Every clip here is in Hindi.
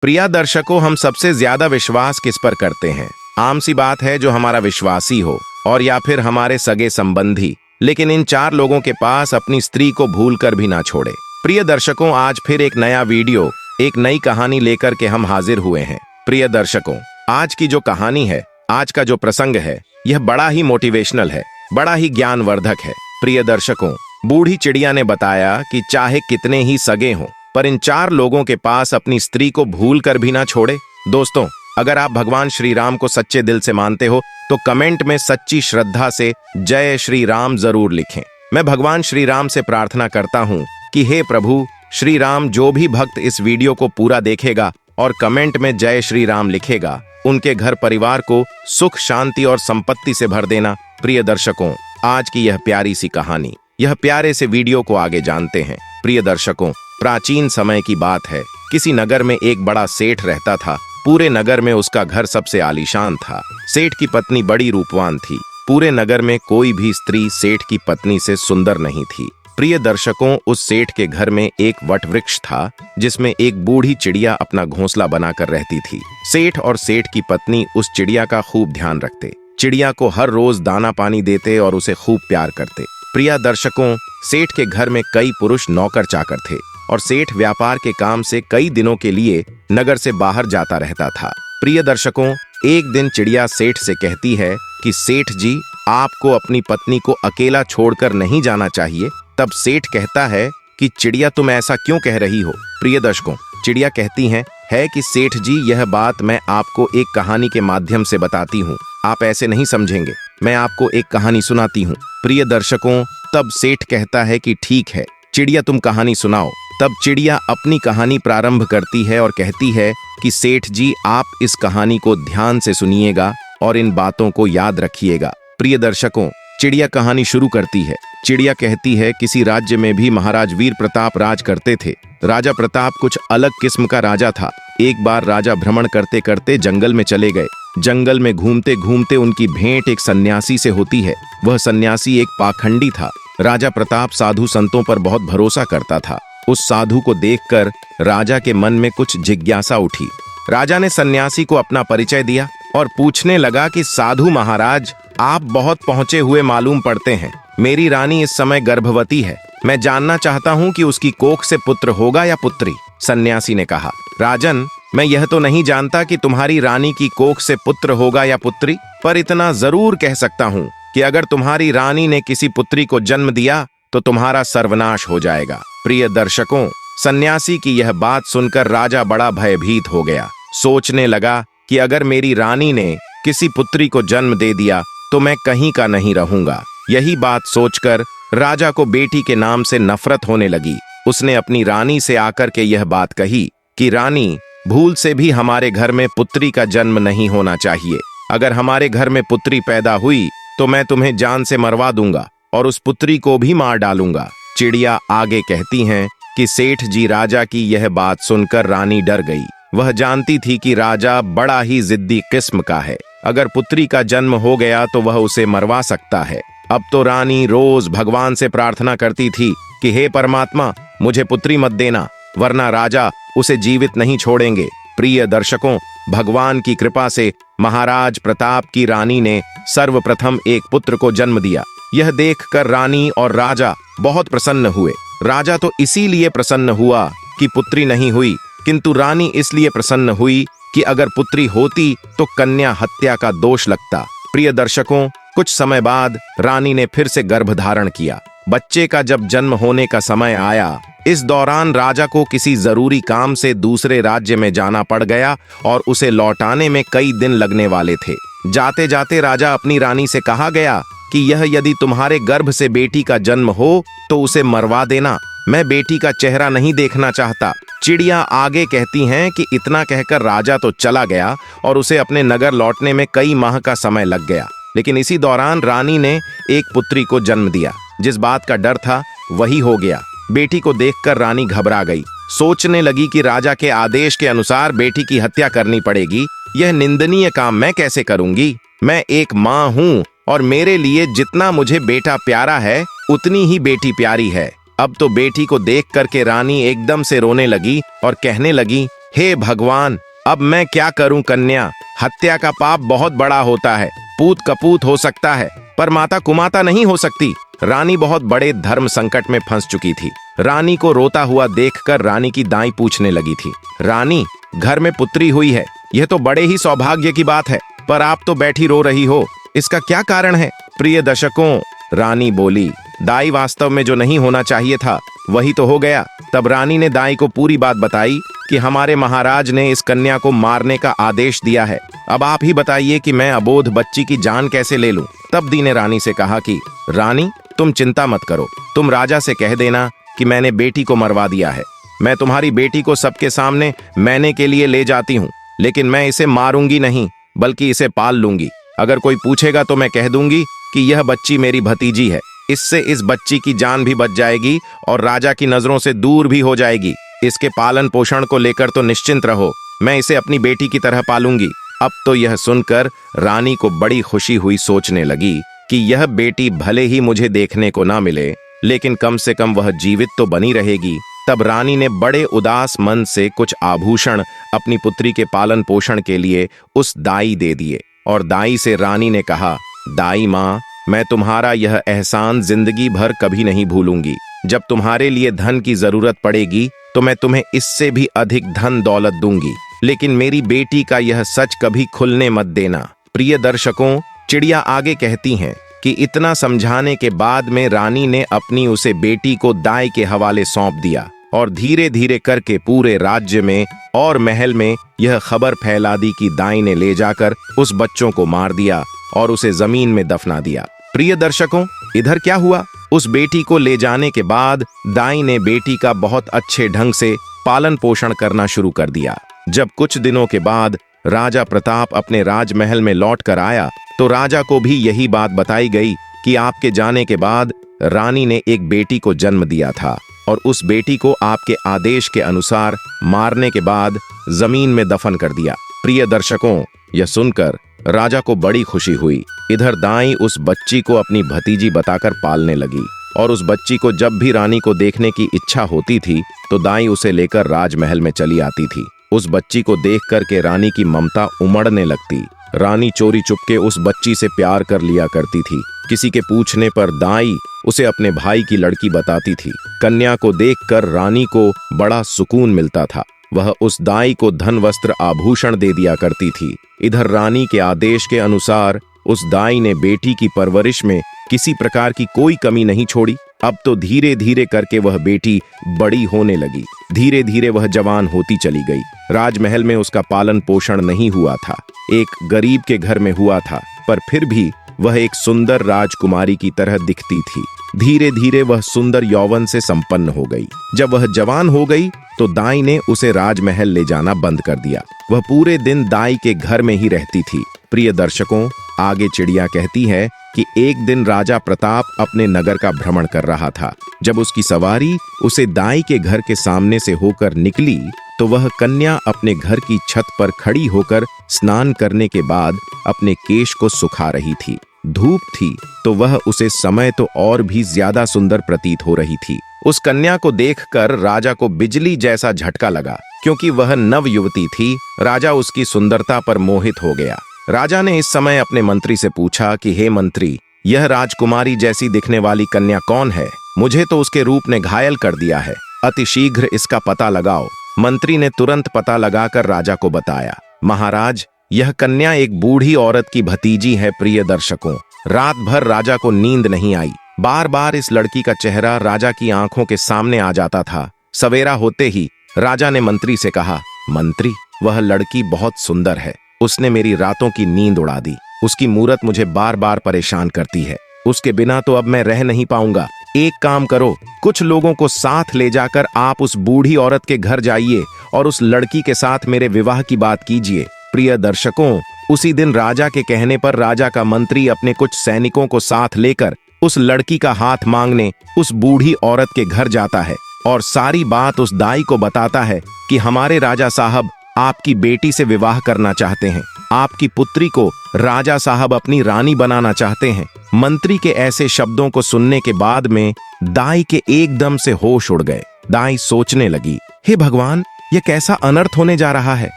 प्रिया दर्शकों, हम सबसे ज्यादा विश्वास किस पर करते हैं? आम सी बात है, जो हमारा विश्वासी हो और या फिर हमारे सगे संबंधी। लेकिन इन चार लोगों के पास अपनी स्त्री को भूल कर भी ना छोड़े। प्रिय दर्शकों, आज फिर एक नया वीडियो, एक नई कहानी लेकर के हम हाजिर हुए हैं। प्रिय दर्शकों, आज की जो कहानी है, आज का जो प्रसंग है, यह बड़ा ही मोटिवेशनल है, बड़ा ही ज्ञानवर्धक है। प्रिय दर्शकों, बूढ़ी चिड़िया ने बताया कि चाहे कितने ही सगे हों, पर इन चार लोगों के पास अपनी स्त्री को भूल कर भी ना छोड़े। दोस्तों, अगर आप भगवान श्री राम को सच्चे दिल से मानते हो तो कमेंट में सच्ची श्रद्धा से जय श्री राम जरूर लिखें। मैं भगवान श्री राम से प्रार्थना करता हूं कि हे प्रभु श्री राम, जो भी भक्त इस वीडियो को पूरा देखेगा और कमेंट में जय श्री राम लिखेगा, उनके घर परिवार को सुख, शांति और संपत्ति से भर देना। प्रिय दर्शकों, आज की यह प्यारी सी कहानी, यह प्यारे से वीडियो को आगे जानते हैं। प्रिय दर्शकों, प्राचीन समय की बात है। किसी नगर में एक बड़ा सेठ रहता था। पूरे नगर में उसका घर सबसे आलीशान था। सेठ की पत्नी बड़ी रूपवान थी। पूरे नगर में कोई भी स्त्री सेठ की पत्नी से सुंदर नहीं थी। प्रिय दर्शकों, उस सेठ के घर में एक वट वृक्ष था, जिसमें एक बूढ़ी चिड़िया अपना घोंसला बनाकर रहती थी। सेठ और सेठ की पत्नी उस चिड़िया का खूब ध्यान रखते, चिड़िया को हर रोज दाना पानी देते और उसे खूब प्यार करते। प्रिय दर्शकों, सेठ के घर में कई पुरुष नौकर चाकर थे और सेठ व्यापार के काम से कई दिनों के लिए नगर से बाहर जाता रहता था। प्रिय दर्शकों, एक दिन चिड़िया सेठ से कहती है कि सेठ जी, आपको अपनी पत्नी को अकेला छोड़कर नहीं जाना चाहिए। तब सेठ कहता है कि चिड़िया, तुम ऐसा क्यों कह रही हो? प्रिय दर्शकों, चिड़िया कहती है कि सेठ जी, यह बात मैं आपको एक कहानी के माध्यम से बताती हूँ। आप ऐसे नहीं समझेंगे, मैं आपको एक कहानी सुनाती हूँ। प्रिय दर्शकों, तब सेठ कहता है कि ठीक है चिड़िया, तुम कहानी सुनाओ। तब चिड़िया अपनी कहानी प्रारंभ करती है और कहती है कि सेठ जी, आप इस कहानी को ध्यान से सुनिएगा और इन बातों को याद रखिएगा। प्रिय दर्शकों, चिड़िया कहानी शुरू करती है। चिड़िया कहती है, किसी राज्य में भी महाराज वीर प्रताप राज करते थे। राजा प्रताप कुछ अलग किस्म का राजा था। एक बार राजा भ्रमण करते करते जंगल में चले गए। जंगल में घूमते घूमते उनकी भेंट एक सन्यासी से होती है। वह सन्यासी एक पाखंडी था। राजा प्रताप साधु संतों पर बहुत भरोसा करता था। उस साधु को देखकर राजा के मन में कुछ जिज्ञासा उठी। राजा ने सन्यासी को अपना परिचय दिया और पूछने लगा कि साधु महाराज, आप बहुत पहुंचे हुए मालूम पड़ते हैं। मेरी रानी इस समय गर्भवती है। मैं जानना चाहता हूं कि उसकी कोख से पुत्र होगा या पुत्री। सन्यासी ने कहा, राजन, मैं यह तो नहीं जानता कि तुम्हारी रानी की कोख से पुत्र होगा या पुत्री, पर इतना जरूर कह सकता हूं कि अगर तुम्हारी रानी ने किसी पुत्री को जन्म दिया तो तुम्हारा सर्वनाश हो जाएगा। प्रिय दर्शकों, सन्यासी की यह बात सुनकर राजा बड़ा भयभीत हो गया। सोचने लगा कि अगर मेरी रानी ने किसी पुत्री को जन्म दे दिया तो मैं कहीं का नहीं रहूंगा। यही बात सोचकर राजा को बेटी के नाम से नफरत होने लगी। उसने अपनी रानी से आकर के यह बात कही कि रानी, भूल से भी हमारे घर में पुत्री का जन्म नहीं होना चाहिए। अगर हमारे घर में पुत्री पैदा हुई तो मैं तुम्हें जान से मरवा दूंगा और उस पुत्री को भी मार डालूंगा। चिड़िया आगे कहती हैं कि सेठ जी, राजा की यह बात सुनकर रानी डर गई। वह जानती थी कि राजा बड़ा ही जिद्दी किस्म का है। अगर पुत्री का जन्म हो गया तो वह उसे मरवा सकता है। अब तो रानी रोज भगवान से प्रार्थना करती थी कि हे परमात्मा, मुझे पुत्री मत देना, वरना राजा उसे जीवित नहीं छोड़ेंगे। प्रिय दर्शकों, भगवान की कृपा से महाराज प्रताप की रानी ने सर्वप्रथम एक पुत्र को जन्म दिया। यह देखकर रानी और राजा बहुत प्रसन्न हुए। राजा तो इसीलिए प्रसन्न हुआ कि पुत्री नहीं हुई, किंतु रानी इसलिए प्रसन्न हुई कि अगर पुत्री होती तो कन्या हत्या का दोष लगता। प्रिय दर्शकों, कुछ समय बाद रानी ने फिर से गर्भ धारण किया। बच्चे का जब जन्म होने का समय आया, इस दौरान राजा को किसी जरूरी काम से दूसरे राज्य में जाना पड़ गया और उसे लौटाने में कई दिन लगने वाले थे। जाते जाते राजा अपनी रानी से कहा गया कि यह यदि तुम्हारे गर्भ से बेटी का जन्म हो तो उसे मरवा देना, मैं बेटी का चेहरा नहीं देखना चाहता। चिड़िया आगे कहती हैं कि इतना कहकर राजा तो चला गया और उसे अपने नगर लौटने में कई माह का समय लग गया। लेकिन इसी दौरान रानी ने एक पुत्री को जन्म दिया। जिस बात का डर था वही हो गया। बेटी को देखकर रानी घबरा गई। सोचने लगी कि राजा के आदेश के अनुसार बेटी की हत्या करनी पड़ेगी। यह निंदनीय काम मैं कैसे करूंगी? मैं एक माँ हूँ और मेरे लिए जितना मुझे बेटा प्यारा है उतनी ही बेटी प्यारी है। अब तो बेटी को देख करके रानी एकदम से रोने लगी और कहने लगी हे भगवान, अब मैं क्या करूं कन्या? हत्या का पाप बहुत बड़ा होता है। पूत कपूत हो सकता है पर माता कुमाता नहीं हो सकती। रानी बहुत बड़े धर्म संकट में फंस चुकी थी। रानी को रोता हुआ देखकर रानी की दाई पूछने लगी थी, रानी, घर में पुत्री हुई है, यह तो बड़े ही सौभाग्य की बात है, पर आप तो बैठी रो रही हो, इसका क्या कारण है? प्रिय दर्शकों, रानी बोली, दाई, वास्तव में जो नहीं होना चाहिए था वही तो हो गया। तब रानी ने दाई को पूरी बात बताई कि हमारे महाराज ने इस कन्या को मारने का आदेश दिया है। अब आप ही बताइए कि मैं अबोध बच्ची की जान कैसे ले लूं? तब दी ने रानी से कहा कि रानी, तुम चिंता मत करो, तुम राजा से कह देना कि मैंने बेटी को मरवा दिया है। मैं तुम्हारी बेटी को सबके सामने मैंने के लिए ले जाती हूँ, लेकिन मैं इसे मारूंगी नहीं, बल्कि इसे पाल लूंगी। अगर कोई पूछेगा तो मैं कह दूंगी कि यह बच्ची मेरी भतीजी है। इससे इस बच्ची की जान भी बच जाएगी और राजा की नजरों से दूर भी हो जाएगी। इसके पालन पोषण को लेकर तो निश्चिंत रहो, मैं इसे अपनी बेटी की तरह पालूंगी। अब तो यह सुनकर रानी को बड़ी खुशी हुई। सोचने लगी कि यह बेटी भले ही मुझे देखने को ना मिले, लेकिन कम से कम वह जीवित तो बनी रहेगी। तब रानी ने बड़े उदास मन से कुछ आभूषण अपनी पुत्री के पालन पोषण के लिए उस दाई दे दिए और दाई से रानी ने कहा, दाई माँ, मैं तुम्हारा यह एहसान जिंदगी भर कभी नहीं भूलूंगी। जब तुम्हारे लिए धन की जरूरत पड़ेगी तो मैं तुम्हें इससे भी अधिक धन दौलत दूंगी, लेकिन मेरी बेटी का यह सच कभी खुलने मत देना। प्रिय दर्शकों, चिड़िया आगे कहती हैं कि इतना समझाने के बाद में रानी ने अपनी उसे बेटी को दाई के हवाले सौंप दिया और धीरे धीरे करके पूरे राज्य में और महल में यह खबर फैला दी कि दाई ने ले जाकर उस बच्चों को मार दिया और उसे जमीन में दफना दिया। प्रिय दर्शकों, इधर क्या हुआ? उस बेटी को ले जाने के बाद दाई ने बेटी का बहुत अच्छे ढंग से पालन पोषण करना शुरू कर दिया। जब कुछ दिनों के बाद राजा प्रताप अपने राजमहल में लौट कर आया तो राजा को भी यही बात बताई गई कि आपके जाने के बाद रानी ने एक बेटी को जन्म दिया था और उस बेटी को आपके आदेश के अनुसार मारने के बाद जमीन में दफन कर दिया। प्रिय दर्शकों, यह सुनकर राजा को बड़ी खुशी हुई। इधर दाई उस बच्ची को अपनी भतीजी बताकर पालने लगी और उस बच्ची को जब भी रानी को देखने की इच्छा होती थी तो दाई उसे लेकर राजमहल में चली आती थी। उस बच्ची को देख करके रानी की ममता उमड़ने लगती। रानी चोरी चुपके उस बच्ची से प्यार कर लिया करती थी। किसी के पूछने पर दाई उसे अपने भाई की लड़की बताती थी। कन्या को देखकर रानी को बड़ा सुकून मिलता था। वह उस दाई को धन वस्त्र आभूषण दे दिया करती थी। इधर रानी के आदेश के अनुसार उस दाई ने बेटी की परवरिश में किसी प्रकार की कोई कमी नहीं छोड़ी। अब तो धीरे धीरे करके वह बेटी बड़ी होने लगी। धीरे धीरे वह जवान होती चली गई। राजमहल में उसका पालन पोषण नहीं हुआ था, एक गरीब के घर में हुआ था, पर फिर भी वह एक सुंदर राजकुमारी की तरह दिखती थी। धीरे धीरे वह सुंदर यौवन से संपन्न हो गई। जब वह जवान हो गई तो दाई ने उसे राजमहल ले जाना बंद कर दिया। वह पूरे दिन दाई के घर में ही रहती थी। प्रिय दर्शकों, आगे चिड़िया कहती है कि एक दिन राजा प्रताप अपने नगर का भ्रमण कर रहा था। जब उसकी सवारी उसे दाई के घर के सामने से होकर निकली तो वह कन्या अपने घर की छत पर खड़ी होकर स्नान करने के बाद अपने केश को सुखा रही थी। धूप थी तो वह उसे समय तो और भी ज्यादा सुंदर प्रतीत हो रही थी। उस कन्या को देखकर राजा को बिजली जैसा झटका लगा। क्योंकि वह नव युवती थी, राजा उसकी सुंदरता पर मोहित हो गया। राजा ने इस समय अपने मंत्री से पूछा कि हे मंत्री, यह राजकुमारी जैसी दिखने वाली कन्या कौन है? मुझे तो उसके रूप ने घायल कर दिया है, अतिशीघ्र इसका पता लगाओ। मंत्री ने तुरंत पता लगाकर राजा को बताया, महाराज, यह कन्या एक बूढ़ी औरत की भतीजी है। प्रिय दर्शकों, रात भर राजा को नींद नहीं आई। बार बार इस लड़की का चेहरा राजा की आंखों के सामने आ जाता था। सवेरा होते ही राजा ने मंत्री से कहा, मंत्री, वह लड़की बहुत सुंदर है, उसने मेरी रातों की नींद उड़ा दी। उसकी मूरत मुझे बार बार परेशान करती है। उसके बिना तो अब मैं रह नहीं पाऊंगा। एक काम करो, कुछ लोगों को साथ ले जाकर आप उस बूढ़ी औरत के घर जाइए और उस लड़की के साथ मेरे विवाह की बात कीजिए। प्रिय दर्शकों, उसी दिन राजा के कहने पर राजा का मंत्री अपने कुछ सैनिकों को साथ लेकर उस लड़की का हाथ मांगने उस बूढ़ी औरत के घर जाता है और सारी बात उस दाई को बताता है कि हमारे राजा साहब आपकी बेटी से विवाह करना चाहते हैं। आपकी पुत्री को राजा साहब अपनी रानी बनाना चाहते हैं। मंत्री के ऐसे शब्दों को सुनने के बाद में दाई के एकदम से होश उड़ गए। दाई सोचने लगी, हे भगवान, ये कैसा अनर्थ होने जा रहा है?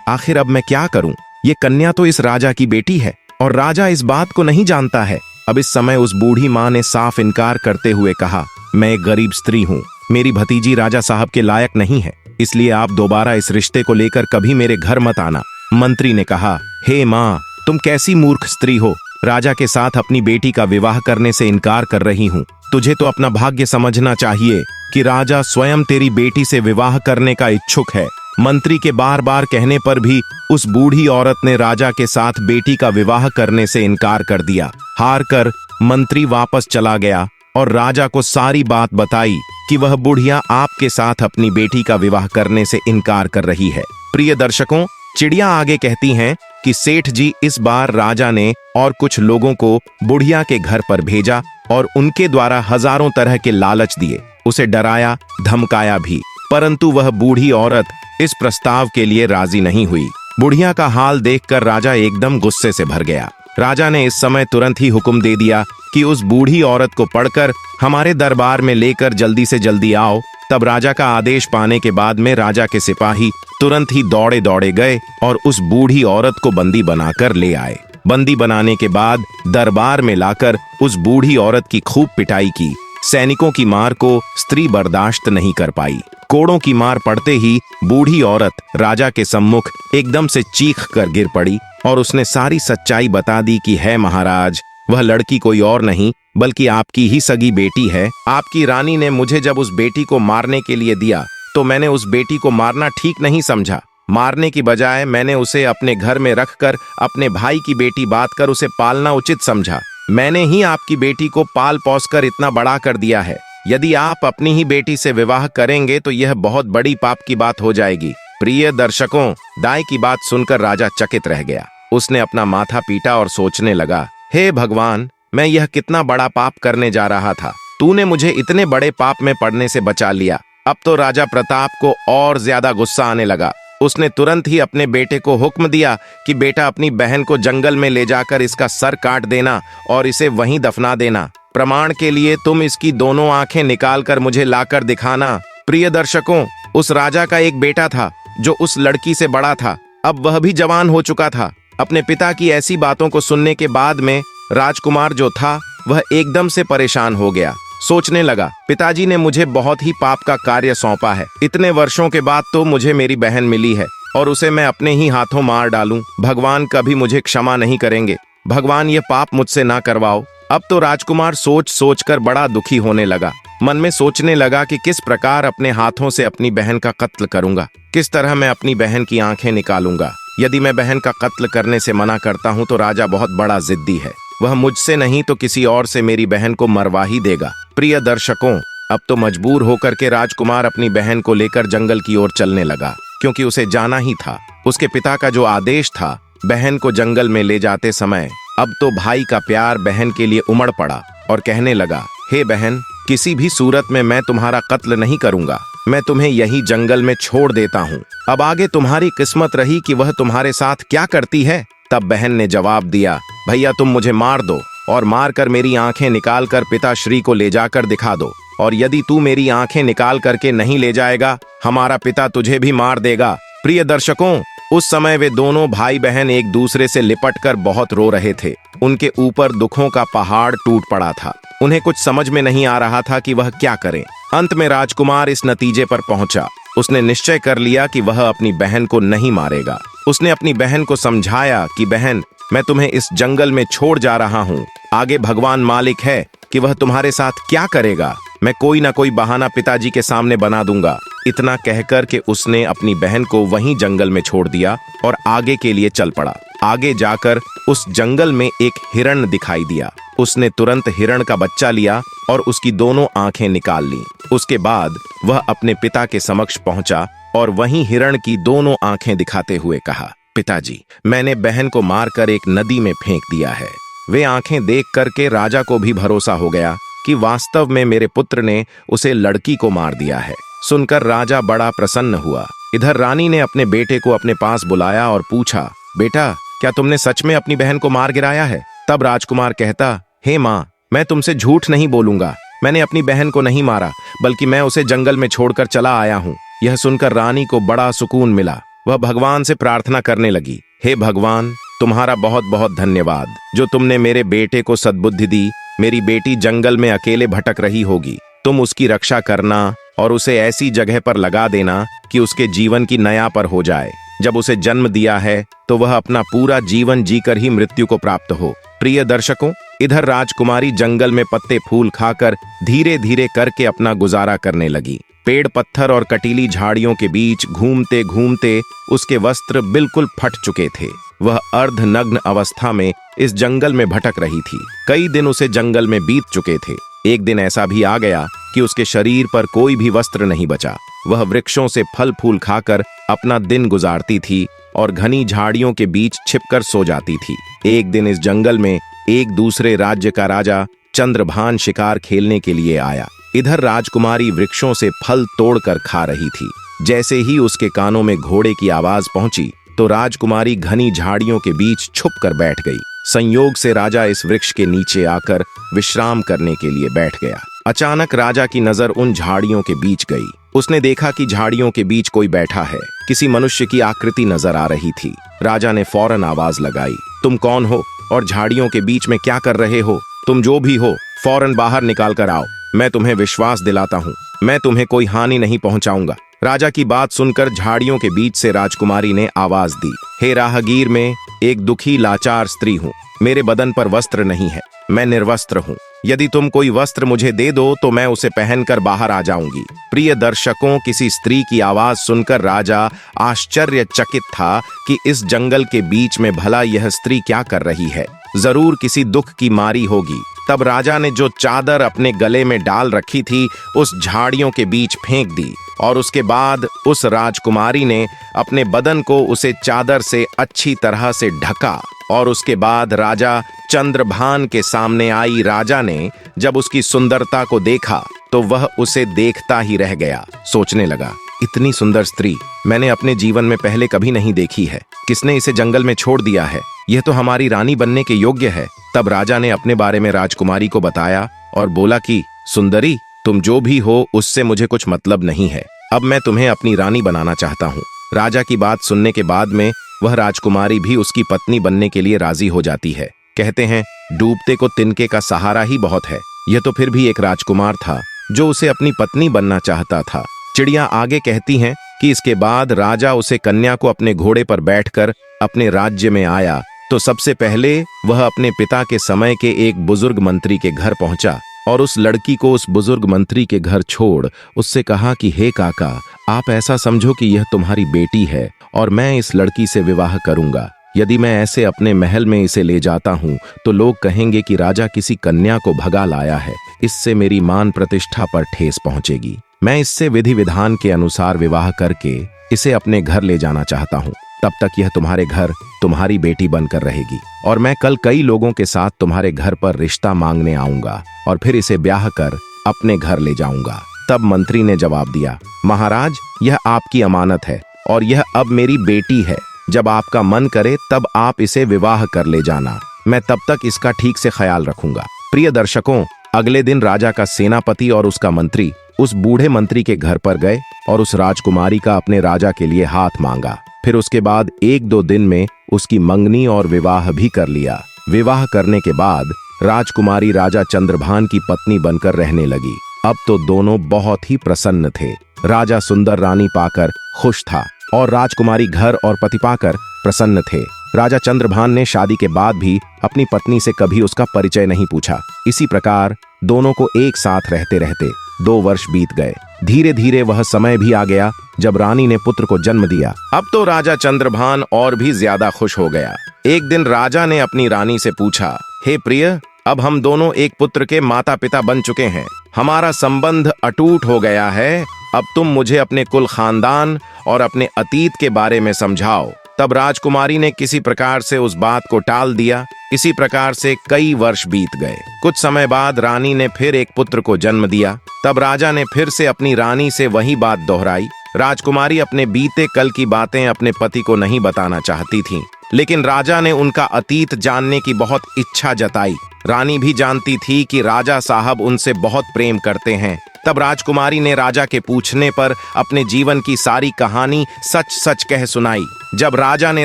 आखिर अब मैं क्या करूं? ये कन्या तो इस राजा की बेटी है और राजा इस बात को नहीं जानता है। अब इस समय उस बूढ़ी माँ ने साफ इनकार करते हुए कहा, मैं एक गरीब स्त्री हूँ, मेरी भतीजी राजा साहब के लायक नहीं है, इसलिए आप दोबारा इस रिश्ते को लेकर कभी मेरे घर मत आना। मंत्री ने कहा, हे माँ, तुम कैसी मूर्ख स्त्री हो, राजा के साथ अपनी बेटी का विवाह करने से इनकार कर रही हूँ। तुझे तो अपना भाग्य समझना चाहिए कि राजा स्वयं तेरी बेटी से विवाह करने का इच्छुक है। मंत्री के बार बार कहने पर भी उस बूढ़ी औरत ने राजा के साथ बेटी का विवाह करने से इनकार कर दिया। हार कर मंत्री वापस चला गया और राजा को सारी बात बताई कि वह बुढ़िया आपके साथ अपनी बेटी का विवाह करने से इनकार कर रही है। प्रिय दर्शकों, चिड़िया आगे कहती हैं कि सेठ जी इस बार राजा ने और कुछ लोगों को बुढ़िया के घर पर भेजा और उनके द्वारा हजारों तरह के लालच दिए, उसे डराया धमकाया भी, परंतु वह बूढ़ी औरत इस प्रस्ताव के लिए राजी नहीं हुई। बुढ़िया का हाल देखकर राजा एकदम गुस्से से भर गया। राजा ने इस समय तुरंत ही हुक्म दे दिया कि उस बूढ़ी औरत को पढ़कर हमारे दरबार में लेकर जल्दी से जल्दी आओ। तब राजा का आदेश पाने के बाद में राजा के सिपाही तुरंत ही दौड़े दौड़े गए और उस बूढ़ी औरत को बंदी बनाकर ले आए। बंदी बनाने के बाद दरबार में लाकर उस बूढ़ी औरत की खूब पिटाई की। सैनिकों की मार को स्त्री बर्दाश्त नहीं कर पाई। कोड़ों की मार पड़ते ही बूढ़ी औरत राजा के सम्मुख एकदम से चीख कर गिर पड़ी और उसने सारी सच्चाई बता दी कि है महाराज, वह लड़की कोई और नहीं बल्कि आपकी ही सगी बेटी है। आपकी रानी ने मुझे जब उस बेटी को मारने के लिए दिया तो मैंने उस बेटी को मारना ठीक नहीं समझा। मारने की बजाय मैंने उसे अपने घर में रखकर अपने भाई की बेटी बात कर उसे पालना उचित समझा। मैंने ही आपकी बेटी को पाल पोस कर इतना बड़ा कर दिया है। यदि आप अपनी ही बेटी से विवाह करेंगे तो यह बहुत बड़ी पाप की बात हो जाएगी। प्रिय दर्शकों, दाई की बात सुनकर राजा चकित रह गया। उसने अपना माथा पीटा और सोचने लगा, हे भगवान, मैं यह कितना बड़ा पाप करने जा रहा था। तूने मुझे इतने बड़े पाप में पड़ने से बचा लिया। अब तो राजा प्रताप को और ज्यादा गुस्सा आने लगा। उसने तुरंत ही अपने बेटे को हुक्म दिया कि बेटा, अपनी बहन को जंगल में ले जाकर इसका सर काट देना और इसे वहीं दफना देना। प्रमाण के लिए तुम इसकी दोनों आंखें निकालकर मुझे लाकर दिखाना। प्रिय दर्शकों, उस राजा का एक बेटा था जो उस लड़की से बड़ा था। अब वह भी जवान हो चुका था। अपने पिता की ऐसी बातों को सुनने के बाद में राजकुमार जो था वह एकदम से परेशान हो गया। सोचने लगा, पिताजी ने मुझे बहुत ही पाप का कार्य सौंपा है। इतने वर्षों के बाद तो मुझे मेरी बहन मिली है और उसे मैं अपने ही हाथों मार डालूं। भगवान कभी मुझे क्षमा नहीं करेंगे। भगवान ये पाप मुझसे ना करवाओ। अब तो राजकुमार सोच सोच कर बड़ा दुखी होने लगा। मन में सोचने लगा कि किस प्रकार अपने हाथों से अपनी बहन का कत्ल करूंगा, किस तरह मैं अपनी बहन की आंखें निकालूंगा। यदि मैं बहन का कत्ल करने से मना करता हूं तो राजा बहुत बड़ा जिद्दी है। वह मुझसे नहीं तो किसी और से मेरी बहन को मरवा ही देगा। प्रिय दर्शकों, अब तो मजबूर होकर के राजकुमार अपनी बहन को लेकर जंगल की ओर चलने लगा, क्योंकि उसे जाना ही था। उसके पिता का जो आदेश था बहन को जंगल में ले जाते समय, अब तो भाई का प्यार बहन के लिए उमड़ पड़ा और कहने लगा, हे बहन, किसी भी सूरत में मैं तुम्हारा कत्ल नहीं करूंगा। मैं तुम्हें यही जंगल में छोड़ देता हूँ। अब आगे तुम्हारी किस्मत रही कि वह तुम्हारे साथ क्या करती है। तब बहन ने जवाब दिया, भैया तुम मुझे मार दो और मार कर मेरी आंखें निकाल कर पिताश्री को ले जाकर दिखा दो, और यदि तू मेरी आंखें निकाल करके नहीं ले जाएगा, हमारा पिता तुझे भी मार देगा। प्रिय दर्शकों, उस समय वे दोनों भाई बहन एक दूसरे से लिपटकर बहुत रो रहे थे। उनके ऊपर दुखों का पहाड़ टूट पड़ा था। उन्हें कुछ समझ में नहीं आ रहा था कि वह क्या करें। अंत में राजकुमार इस नतीजे पर पहुंचा। उसने निश्चय कर लिया कि वह अपनी बहन को नहीं मारेगा। उसने अपनी बहन को समझाया कि बहन, मैं तुम्हें इस जंगल में छोड़ जा रहा हूँ। आगे भगवान मालिक है कि वह तुम्हारे साथ क्या करेगा। मैं कोई ना कोई बहाना पिताजी के सामने बना दूंगा। इतना कहकर के उसने अपनी बहन को वहीं जंगल में छोड़ दिया और आगे के लिए चल पड़ा। आगे जाकर उस जंगल में एक हिरण दिखाई दिया। उसने तुरंत हिरण का बच्चा लिया और उसकी दोनों आंखें निकाल लीं। उसके बाद वह अपने पिता के समक्ष पहुंचा और वहीं हिरण की दोनों आंखें दिखाते हुए कहा, पिताजी, मैंने बहन को मारकर एक नदी में फेंक दिया है। वे आंखें देख करके राजा को भी भरोसा हो गया कि वास्तव में मेरे पुत्र ने उसे लड़की को मार दिया है। सुनकर राजा बड़ा प्रसन्न हुआ। इधर रानी ने अपने बेटे को अपने पास बुलाया और पूछा, बेटा, क्या तुमने सच में अपनी बहन को मार गिराया है? तब राजकुमार कहता, हे माँ, मैं तुमसे झूठ नहीं बोलूंगा। मैंने अपनी बहन को नहीं मारा, बल्कि मैं उसे जंगल में छोड़कर चला आया हूँ। यह सुनकर रानी को बड़ा सुकून मिला। वह भगवान से प्रार्थना करने लगी, हे भगवान, तुम्हारा बहुत बहुत धन्यवाद जो तुमने मेरे बेटे को सद्बुद्धि दी। मेरी बेटी जंगल में अकेले भटक रही होगी, तुम उसकी रक्षा करना और उसे ऐसी जगह पर लगा देना कि उसके जीवन की नया पर हो जाए। जब उसे जन्म दिया है तो वह अपना पूरा जीवन जीकर ही मृत्यु को प्राप्त हो। प्रिय दर्शकों, इधर राजकुमारी जंगल में पत्ते फूल खाकर धीरे धीरे करके अपना गुजारा करने लगी। पेड़ पत्थर और कटीली झाड़ियों के बीच घूमते घूमते उसके वस्त्र बिल्कुल फट चुके थे। वह अर्धनग्न अवस्था में इस जंगल में भटक रही थी। कई दिन उसे जंगल में बीत चुके थे। एक दिन ऐसा भी आ गया कि उसके शरीर पर कोई भी वस्त्र नहीं बचा। वह वृक्षों से फल फूल खाकर अपना दिन गुजारती थी और घनी झाड़ियों के बीच छिपकर सो जाती थी। एक दिन इस जंगल में एक दूसरे राज्य का राजा चंद्रभान शिकार खेलने के लिए आया। इधर राजकुमारी वृक्षों से फल तोड़कर खा रही थी। जैसे ही उसके कानों में घोड़े की आवाज पहुंची तो राजकुमारी घनी झाड़ियों के बीच छुप कर बैठ गई। संयोग से राजा इस वृक्ष के नीचे आकर विश्राम करने के लिए बैठ गया। अचानक राजा की नजर उन झाड़ियों के बीच गई। उसने देखा कि झाड़ियों के बीच कोई बैठा है। किसी मनुष्य की आकृति नजर आ रही थी। राजा ने फौरन आवाज लगाई, तुम कौन हो और झाड़ियों के बीच में क्या कर रहे हो? तुम जो भी हो फौरन बाहर निकाल कर आओ। मैं तुम्हें विश्वास दिलाता हूँ, मैं तुम्हें कोई हानि नहीं पहुंचाऊंगा। राजा की बात सुनकर झाड़ियों के बीच से राजकुमारी ने आवाज दी, हे राहगीर, मैं एक दुखी लाचार स्त्री हूँ। मेरे बदन पर वस्त्र नहीं है, मैं निर्वस्त्र हूँ। यदि तुम कोई वस्त्र मुझे दे दो तो मैं उसे पहनकर बाहर आ जाऊंगी। प्रिय दर्शकों, किसी स्त्री की आवाज सुनकर राजा आश्चर्यचकित था कि इस जंगल के बीच में भला यह स्त्री क्या कर रही है। जरूर किसी दुख की मारी होगी। तब राजा ने जो चादर अपने गले में डाल रखी थी उस झाड़ियों के बीच फेंक दी और उसके बाद उस राजकुमारी ने अपने बदन को उसे चादर से अच्छी तरह से ढका और उसके बाद राजा चंद्रभान के सामने आई। राजा ने जब उसकी सुंदरता को देखा तो वह उसे देखता ही रह गया। सोचने लगा, इतनी सुंदर स्त्री मैंने अपने जीवन में पहले कभी नहीं देखी है। किसने इसे जंगल में छोड़ दिया है? यह तो हमारी रानी बनने के योग्य है। तब राजा ने अपने बारे में राजकुमारी को बताया और बोला कि सुंदरी, तुम जो भी हो उससे मुझे कुछ मतलब नहीं है। अब मैं तुम्हें अपनी रानी बनाना चाहता हूँ। राजा की बात सुनने के बाद में वह राजकुमारी भी उसकी पत्नी बनने के लिए राजी हो जाती है। कहते हैं, डूबते को तिनके का सहारा ही बहुत है। यह तो फिर भी एक राजकुमार था जो उसे अपनी पत्नी बनना चाहता था। चिड़िया आगे कहती हैं कि इसके बाद राजा उसे कन्या को अपने घोड़े पर बैठकर अपने राज्य में आया तो सबसे पहले वह अपने पिता के समय के एक बुजुर्ग मंत्री के घर पहुंचा और उस लड़की को उस बुजुर्ग मंत्री के घर छोड़ उससे कहा कि हे काका, आप ऐसा समझो कि यह तुम्हारी बेटी है और मैं इस लड़की से विवाह करूंगा। यदि मैं ऐसे अपने महल में इसे ले जाता हूं तो लोग कहेंगे कि राजा किसी कन्या को भगा लाया है। इससे मेरी मान प्रतिष्ठा पर ठेस पहुंचेगी। मैं इससे विधि विधान के अनुसार विवाह करके इसे अपने घर ले जाना चाहता हूं। तब तक यह तुम्हारे घर तुम्हारी बेटी बनकर रहेगी और मैं कल कई लोगों के साथ तुम्हारे घर पर रिश्ता मांगने आऊंगा और फिर इसे ब्याह कर अपने घर ले जाऊंगा। तब मंत्री ने जवाब दिया, महाराज, यह आपकी अमानत है और यह अब मेरी बेटी है। जब आपका मन करे तब आप इसे विवाह कर ले जाना। मैं तब तक इसका ठीक से ख्याल रखूंगा। प्रिय दर्शकों, अगले दिन राजा का सेनापति और उसका मंत्री उस बूढ़े मंत्री के घर पर गए और उस राजकुमारी का अपने राजा के लिए हाथ मांगा। फिर उसके बाद 1-2 दिन में उसकी मंगनी और विवाह भी कर लिया। विवाह करने के बाद राजकुमारी राजा चंद्रभान की पत्नी बनकर रहने लगी। अब तो दोनों बहुत ही प्रसन्न थे। राजा सुंदर रानी पाकर खुश था और राजकुमारी घर और पति पाकर प्रसन्न थे। राजा चंद्रभान ने शादी के बाद भी अपनी पत्नी से कभी उसका परिचय नहीं पूछा। इसी प्रकार दोनों को एक साथ रहते रहते 2 वर्ष बीत गए। धीरे धीरे वह समय भी आ गया जब रानी ने पुत्र को जन्म दिया। अब तो राजा चंद्रभान और भी ज्यादा खुश हो गया। एक दिन राजा ने अपनी रानी से पूछा, हे प्रिय, अब हम दोनों एक पुत्र के माता पिता बन चुके हैं। हमारा संबंध अटूट हो गया है। अब तुम मुझे अपने कुल खानदान और अपने अतीत के बारे में समझाओ। तब राजकुमारी ने किसी प्रकार से उस बात को टाल दिया। इसी प्रकार से कई वर्ष बीत गए। कुछ समय बाद रानी ने फिर एक पुत्र को जन्म दिया। तब राजा ने फिर से अपनी रानी से वही बात दोहराई। राजकुमारी अपने बीते कल की बातें अपने पति को नहीं बताना चाहती थी। लेकिन राजा ने उनका अतीत जानने की बहुत इच्छा जताई। रानी भी जानती थी कि राजा साहब उनसे बहुत प्रेम करते हैं। तब राजकुमारी ने राजा के पूछने पर अपने जीवन की सारी कहानी सच सच कह सुनाई। जब राजा ने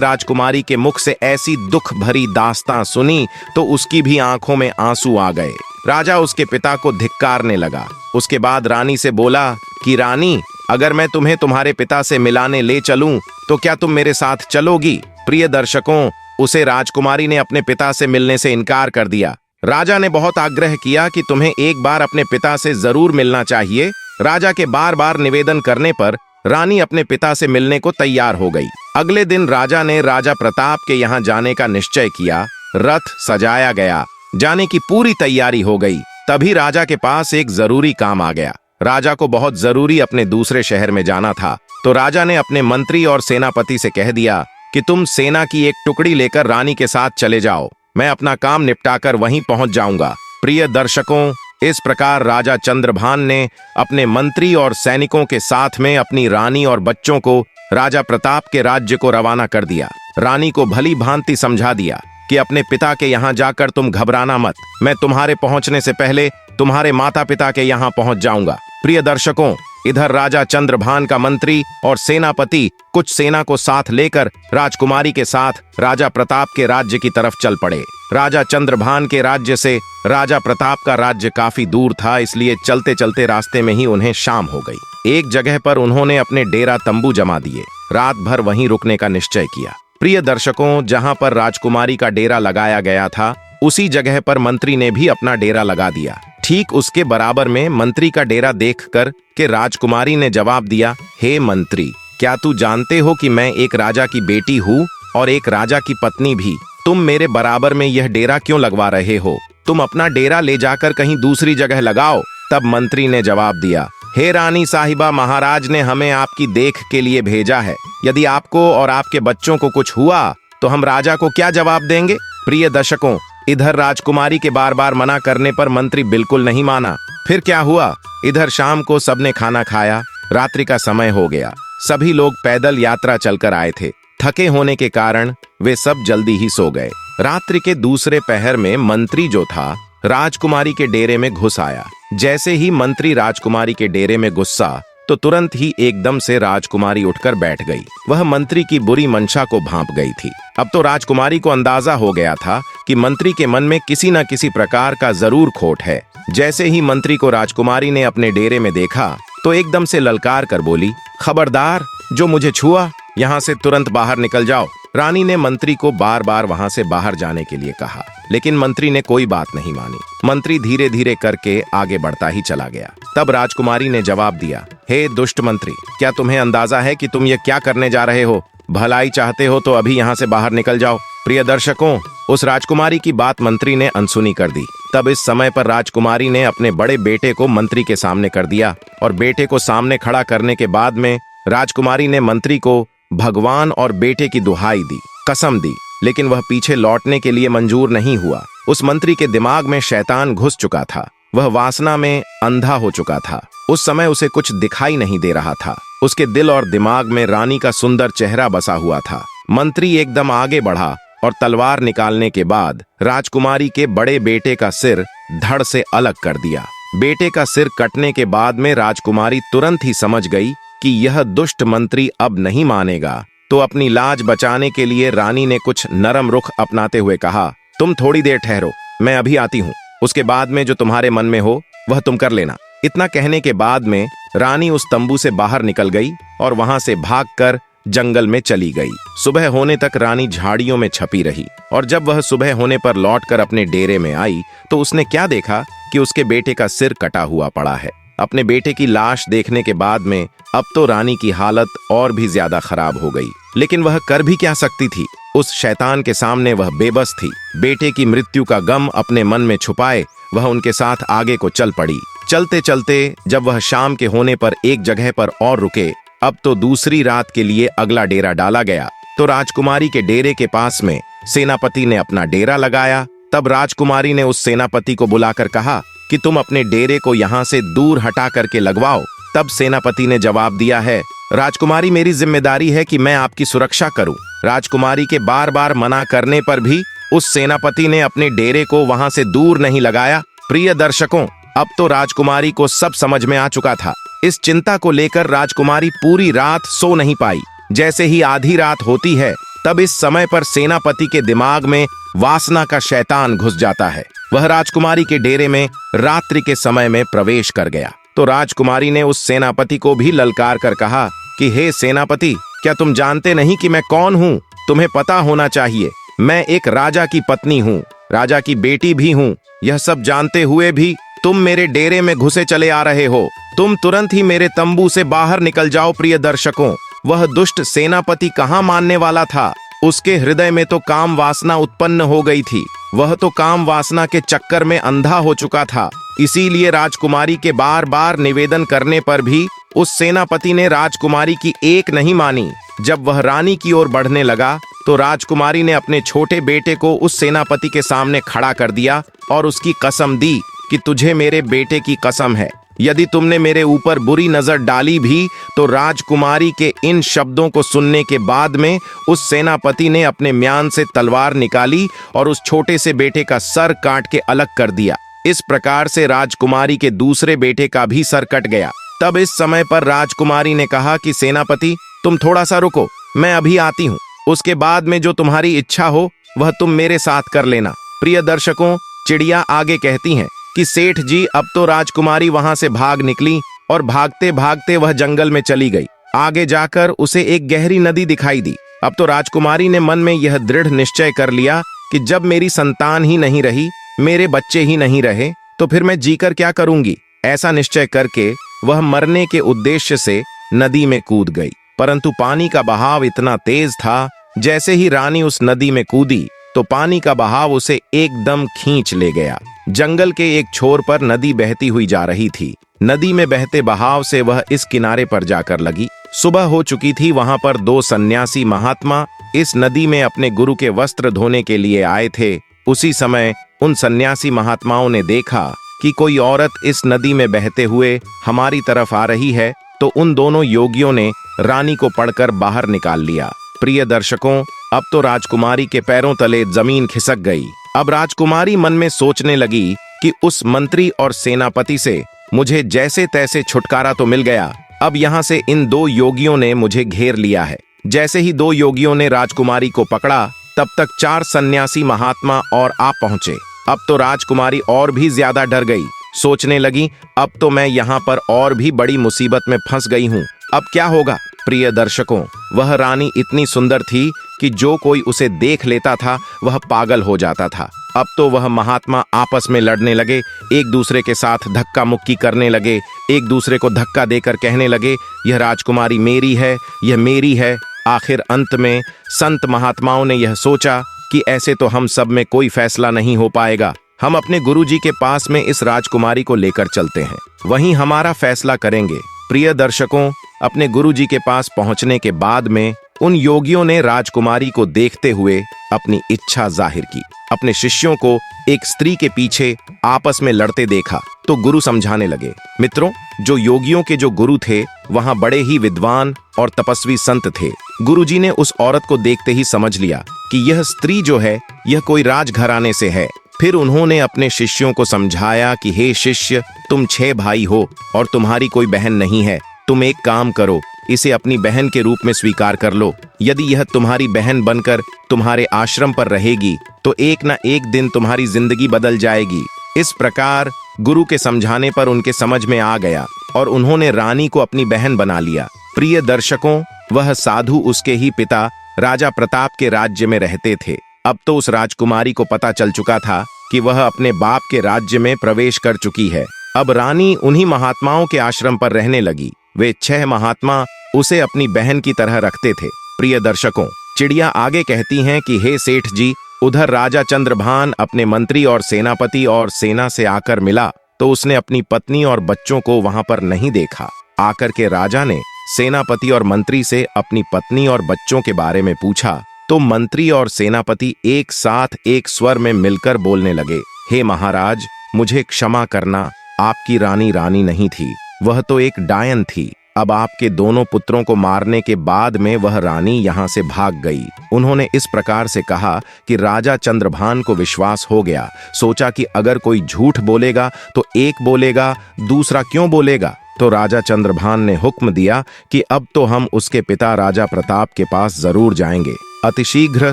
राजकुमारी के मुख से ऐसी दुख भरी दास्तां सुनी तो उसकी भी आंखों में आंसू आ गए। राजा उसके पिता को धिक्कारने लगा। उसके बाद रानी से बोला कि रानी, अगर मैं तुम्हें तुम्हारे पिता से मिलाने ले चलूं तो क्या तुम मेरे साथ चलोगी? प्रिय दर्शकों, उसे राजकुमारी ने अपने पिता से मिलने से इनकार कर दिया। राजा ने बहुत आग्रह किया कि तुम्हें एक बार अपने पिता से जरूर मिलना चाहिए। राजा के बार बार निवेदन करने पर रानी अपने पिता से मिलने को तैयार हो गई। अगले दिन राजा ने राजा प्रताप के यहाँ जाने का निश्चय किया। रथ सजाया गया, जाने की पूरी तैयारी हो गई। तभी राजा के पास एक जरूरी काम आ गया। राजा को बहुत जरूरी अपने दूसरे शहर में जाना था, तो राजा ने अपने मंत्री और सेनापति से कह दिया कि तुम सेना की एक टुकड़ी लेकर रानी के साथ चले जाओ, मैं अपना काम निपटाकर वहीं पहुंच जाऊंगा। प्रिय दर्शकों, इस प्रकार राजा चंद्रभान ने अपने मंत्री और सैनिकों के साथ में अपनी रानी और बच्चों को राजा प्रताप के राज्य को रवाना कर दिया। रानी को भली भांति समझा दिया कि अपने पिता के यहाँ जाकर तुम घबराना मत, मैं तुम्हारे पहुंचने से पहले तुम्हारे माता पिता के यहाँ पहुंच जाऊंगा। प्रिय दर्शकों, इधर राजा चंद्रभान का मंत्री और सेनापति कुछ सेना को साथ लेकर राजकुमारी के साथ राजा प्रताप के राज्य की तरफ चल पड़े। राजा चंद्रभान के राज्य से राजा प्रताप का राज्य काफी दूर था, इसलिए चलते चलते रास्ते में ही उन्हें शाम हो गई। एक जगह पर उन्होंने अपने डेरा तंबू जमा दिए। रात भर वहीं रुकने का निश्चय किया। प्रिय दर्शकों, जहां पर राजकुमारी का डेरा लगाया गया था, उसी जगह पर मंत्री ने भी अपना डेरा लगा दिया। ठीक उसके बराबर में मंत्री का डेरा देखकर के राजकुमारी ने जवाब दिया, हे मंत्री, क्या तू जानते हो कि मैं एक राजा की बेटी हूँ और एक राजा की पत्नी भी? तुम मेरे बराबर में यह डेरा क्यों लगवा रहे हो? तुम अपना डेरा ले जाकर कहीं दूसरी जगह लगाओ। तब मंत्री ने जवाब दिया, हे रानी साहिबा, महाराज ने हमें आपकी देख के लिए भेजा है। यदि आपको और आपके बच्चों को कुछ हुआ तो हम राजा को क्या जवाब देंगे? प्रिय दर्शकों, इधर राजकुमारी के बार बार मना करने पर मंत्री बिल्कुल नहीं माना। फिर क्या हुआ? इधर शाम को सबने खाना खाया, रात्रि का समय हो गया। सभी लोग पैदल यात्रा चलकर आए थे। थके होने के कारण वे सब जल्दी ही सो गए। रात्रि के दूसरे पहर में मंत्री जो था राजकुमारी के डेरे में घुस आया। जैसे ही मंत्री राजकुमारी के डेरे में घुसा तो तुरंत ही एकदम से राजकुमारी उठकर बैठ गई। वह मंत्री की बुरी मंशा को भांप गई थी। अब तो राजकुमारी को अंदाजा हो गया था कि मंत्री के मन में किसी न किसी प्रकार का जरूर खोट है। जैसे ही मंत्री को राजकुमारी ने अपने डेरे में देखा तो एकदम से ललकार कर बोली, खबरदार, जो मुझे छुआ यहाँ से तुरंत बाहर निकल जाओ। रानी ने मंत्री को बार बार वहां से बाहर जाने के लिए कहा, लेकिन मंत्री ने कोई बात नहीं मानी। मंत्री धीरे धीरे करके आगे बढ़ता ही चला गया। तब राजकुमारी ने जवाब दिया, हे दुष्ट मंत्री, क्या तुम्हें अंदाजा है कि तुम ये क्या करने जा रहे हो? भलाई चाहते हो तो अभी यहाँ से बाहर निकल जाओ। प्रिय दर्शकों, उस राजकुमारी की बात मंत्री ने अनसुनी कर दी। तब इस समय पर राजकुमारी ने अपने बड़े बेटे को मंत्री के सामने कर दिया और बेटे को सामने खड़ा करने के बाद में राजकुमारी ने मंत्री को भगवान और बेटे की दुहाई दी, कसम दी, लेकिन वह पीछे लौटने के लिए मंजूर नहीं हुआ। उस मंत्री के दिमाग में शैतान घुस चुका था। वह वासना में अंधा हो चुका था। उस समय उसे कुछ दिखाई नहीं दे रहा था। उसके दिल और दिमाग में रानी का सुंदर चेहरा बसा हुआ था। मंत्री एकदम आगे बढ़ा और तलवार निकालने के बाद राजकुमारी के बड़े बेटे का सिर धड़ से अलग कर दिया। बेटे का सिर कटने के बाद में राजकुमारी तुरंत ही समझ गई कि यह दुष्ट मंत्री अब नहीं मानेगा, तो अपनी लाज बचाने के लिए रानी ने कुछ नरम रुख अपनाते हुए कहा, तुम थोड़ी देर ठहरो, मैं अभी आती हूँ। उसके बाद में जो तुम्हारे मन में हो वह तुम कर लेना। इतना कहने के बाद में रानी उस तंबू से बाहर निकल गई और वहां से भागकर जंगल में चली गई। सुबह होने तक रानी झाड़ियों में छपी रही और जब वह सुबह होने पर लौटकर अपने डेरे में आई तो उसने क्या देखा कि उसके बेटे का सिर कटा हुआ पड़ा है। अपने बेटे की लाश देखने के बाद में अब तो रानी की हालत और भी ज्यादा खराब हो गई, लेकिन वह कर भी क्या सकती थी? उस शैतान के सामने वह बेबस थी। बेटे की मृत्यु का गम अपने मन में छुपाए वह उनके साथ आगे को चल पड़ी। चलते चलते जब वह शाम के होने पर एक जगह पर और रुके, अब तो दूसरी रात के लिए अगला डेरा डाला गया। तो राजकुमारी के डेरे के पास में सेनापति ने अपना डेरा लगाया। तब राजकुमारी ने उस सेनापति को बुलाकर कहा कि तुम अपने डेरे को यहाँ से दूर हटा करके लगवाओ। तब सेनापति ने जवाब दिया है, राजकुमारी, मेरी जिम्मेदारी है कि मैं आपकी सुरक्षा करूं। राजकुमारी के बार बार मना करने पर भी उस सेनापति ने अपने डेरे को वहां से दूर नहीं लगाया। प्रिय दर्शकों, अब तो राजकुमारी को सब समझ में आ चुका था। इस चिंता को लेकर राजकुमारी पूरी रात सो नहीं पाई। जैसे ही आधी रात होती है, तब इस समय पर सेनापति के दिमाग में वासना का शैतान घुस जाता है। वह राजकुमारी के डेरे में रात्रि के समय में प्रवेश कर गया। तो राजकुमारी ने उस सेनापति को भी ललकार कर कहा कि हे सेनापति, क्या तुम जानते नहीं कि मैं कौन हूँ? तुम्हें पता होना चाहिए, मैं एक राजा की पत्नी हूँ, राजा की बेटी भी हूँ। यह सब जानते हुए भी तुम मेरे डेरे में घुसे चले आ रहे हो। तुम तुरंत ही मेरे तंबू से बाहर निकल जाओ। प्रिय दर्शकों, वह दुष्ट सेनापति कहाँ मानने वाला था? उसके हृदय में तो काम वासना उत्पन्न हो गई थी। वह तो काम वासना के चक्कर में अंधा हो चुका था। इसीलिए राजकुमारी के बार बार निवेदन करने पर भी उस सेनापति ने राजकुमारी की एक नहीं मानी। जब वह रानी की ओर बढ़ने लगा, तो राजकुमारी ने अपने छोटे बेटे को उस सेनापति के सामने खड़ा कर दिया और उसकी कसम दी कि तुझे मेरे बेटे की कसम है, यदि तुमने मेरे ऊपर बुरी नजर डाली भी तो। राजकुमारी के इन शब्दों को सुनने के बाद में उस सेनापति ने अपने म्यान से तलवार निकाली और उस छोटे से बेटे का सर काट के अलग कर दिया। इस प्रकार से राजकुमारी के दूसरे बेटे का भी सर कट गया। तब इस समय पर राजकुमारी ने कहा कि सेनापति, तुम थोड़ा सा रुको, मैं अभी आती हूँ। उसके बाद में जो तुम्हारी इच्छा हो वह तुम मेरे साथ कर लेना। प्रिय दर्शकों, चिड़िया आगे कहती हैं कि सेठ जी, अब तो राजकुमारी वहां से भाग निकली और भागते भागते वह जंगल में चली गई। आगे जाकर उसे एक गहरी नदी दिखाई दी। अब तो राजकुमारी ने मन में यह दृढ़ निश्चय कर लिया कि जब मेरी संतान ही नहीं रही, मेरे बच्चे ही नहीं रहे, तो फिर मैं जीकर क्या करूंगी। ऐसा निश्चय करके वह मरने के उद्देश्य से नदी में कूद गई। परंतु पानी का बहाव इतना तेज था, जैसे ही रानी उस नदी में कूदी तो पानी का बहाव उसे एकदम खींच ले गया। जंगल के एक छोर पर नदी बहती हुई जा रही थी। नदी में बहते बहाव से वह इस किनारे पर जाकर लगी। सुबह हो चुकी थी। वहां पर दो सन्यासी महात्मा इस नदी में अपने गुरु के वस्त्र धोने के लिए आए थे। उसी समय उन सन्यासी महात्माओं ने देखा कि कोई औरत इस नदी में बहते हुए हमारी तरफ आ रही है, तो उन दोनों योगियों ने रानी को पकड़कर बाहर निकाल लिया। प्रिय दर्शकों, अब तो राजकुमारी के पैरों तले जमीन खिसक गई। अब राजकुमारी मन में सोचने लगी कि उस मंत्री और सेनापति से मुझे जैसे तैसे छुटकारा तो मिल गया, अब यहाँ से इन दो योगियों ने मुझे घेर लिया है। जैसे ही दो योगियों ने राजकुमारी को पकड़ा, तब तक 4 सन्यासी महात्मा और आ पहुंचे। अब तो राजकुमारी और भी ज्यादा डर गई। सोचने लगी, अब तो मैं यहाँ पर और भी बड़ी मुसीबत में फंस गई हूँ, अब क्या होगा। प्रिय दर्शकों, वह रानी इतनी सुंदर थी कि जो कोई उसे देख लेता था वह पागल हो जाता था। अब तो वह महात्मा आपस में लड़ने लगे, एक दूसरे के साथ धक्का मुक्की करने लगे, एक दूसरे को धक्का देकर कहने लगे, यह राजकुमारी मेरी है, यह मेरी है। आखिर अंत में संत महात्माओं ने यह सोचा कि ऐसे तो हम सब में कोई फैसला नहीं हो पाएगा, हम अपने गुरुजी के पास में इस राजकुमारी को लेकर चलते हैं, वहीं हमारा फैसला करेंगे। प्रिय दर्शकों, अपने गुरुजी के पास पहुंचने के बाद में उन योगियों ने राजकुमारी को देखते हुए अपनी इच्छा जाहिर की। अपने शिष्यों को एक स्त्री के पीछे आपस में लड़ते देखा तो गुरु समझाने लगे। मित्रों, जो योगियों के जो गुरु थे वहां बड़े ही विद्वान और तपस्वी संत थे। गुरुजी ने उस औरत को देखते ही समझ लिया कि यह स्त्री जो है यह कोई राजघराने से है। फिर उन्होंने अपने शिष्यों को समझाया कि हे शिष्य, तुम 6 भाई हो और तुम्हारी कोई बहन नहीं है। तुम एक काम करो, इसे अपनी बहन के रूप में स्वीकार कर लो। यदि यह तुम्हारी बहन बनकर तुम्हारे आश्रम पर रहेगी तो एक न एक दिन तुम्हारी जिंदगी बदल जाएगी। इस प्रकार गुरु के समझाने पर उनके समझ में आ गया और उन्होंने रानी को अपनी बहन बना लिया। प्रिय दर्शकों, वह साधु उसके ही पिता राजा प्रताप के राज्य में रहते थे। अब तो उस राजकुमारी को पता चल चुका था कि वह अपने बाप के राज्य में प्रवेश कर चुकी है। अब रानी उन्हीं महात्माओं के आश्रम पर रहने लगी। वे 6 महात्मा उसे अपनी बहन की तरह रखते थे। प्रिय दर्शकों, चिड़िया आगे कहती हैं कि हे सेठ जी, उधर राजा चंद्रभान अपने मंत्री और सेनापति और सेना से आकर मिला तो उसने अपनी पत्नी और बच्चों को वहां पर नहीं देखा। आकर के राजा ने सेनापति और मंत्री से अपनी पत्नी और बच्चों के बारे में पूछा तो मंत्री और सेनापति एक साथ एक स्वर में मिलकर बोलने लगे, हे महाराज, मुझे क्षमा करना, आपकी रानी रानी नहीं थी, वह तो एक डायन थी। अब आपके दोनों पुत्रों को मारने के बाद में वह रानी यहाँ से भाग गई। उन्होंने इस प्रकार से कहा कि राजा चंद्रभान को विश्वास हो गया। सोचा कि अगर कोई झूठ बोलेगा तो एक बोलेगा, दूसरा क्यों बोलेगा। तो राजा चंद्रभान ने हुक्म दिया कि अब तो हम उसके पिता राजा प्रताप के पास जरूर जाएंगे। अतिशीघ्र